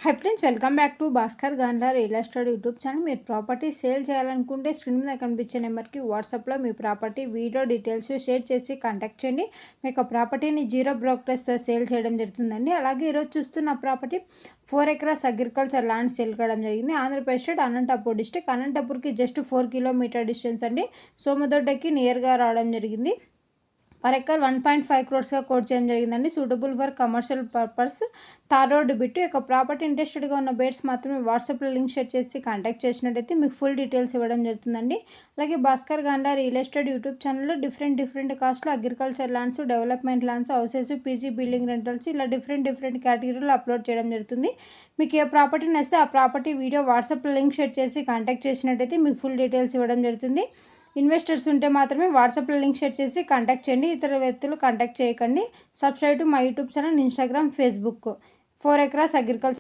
Hi friends, welcome back to Bhaskar Gandla real estate YouTube channel. మీరు property sale చేయాలనుకుంటే screen మీద కనిపించే నెంబర్కి వాట్సాప్లో మీ ప్రాపర్టీ వీడియో డీటెయిల్స్ షేర్ చేసి కాంటాక్ట్ చేయండి. మీకు ప్రాపర్టీని జీరో బ్రోకరేజ్తో సేల్ చేయడం జరుగుతుందండి. అలాగే ఈరోజు చూస్తున్న property 4 acres agriculture land sale కావడం జరిగింది. Andhra Pradesh state Anantapur district. అనంతపూర్కి just 4 kilometre distance అండి. సోమదొడ్డకి నియర్గా రావడం జరిగింది. పర్ ఎకర్ 1.5 crores కోట్ చేయడం జరిగిందండి. Suitable for commercial purpose. Tar road bit. యొక్క ప్రాపర్టీ ఇంట్రెస్టెడ్గా ఉన్న బేర్స్ మాత్రమే వాట్సాప్లో లింక్ షేర్ చేసి కాంటాక్ట్ చేసినట్టయితే మీకు ఫుల్ డీటెయిల్స్ ఇవ్వడం జరుగుతుందండి. అలాగే Bhaskar Gandla real estate YouTube ఛానల్లో డిఫరెంట్ కాస్ట్లో agriculture lands, development lands, houses, PG building rentals ఇలా డిఫరెంట్ కేటగిరీలో అప్లోడ్ చేయడం జరుగుతుంది. మీకు ఏ ప్రాపర్టీ నచ్చితే ఆ ప్రాపర్టీ వీడియో వాట్సాప్లో లింక్ షేర్ చేసి కాంటాక్ట్ చేసినట్టయితే మీకు ఫుల్ డీటెయిల్స్ ఇవ్వడం జరుగుతుంది. ఇన్వెస్టర్స్ ఉంటే మాత్రమే వాట్సాప్లో లింక్ షేర్ చేసి కాంటాక్ట్ చేయండి. ఇతర వ్యక్తులు కాంటాక్ట్ చేయకండి. Subscribe to my YouTube channel, Instagram, Facebook. 4 acres agriculture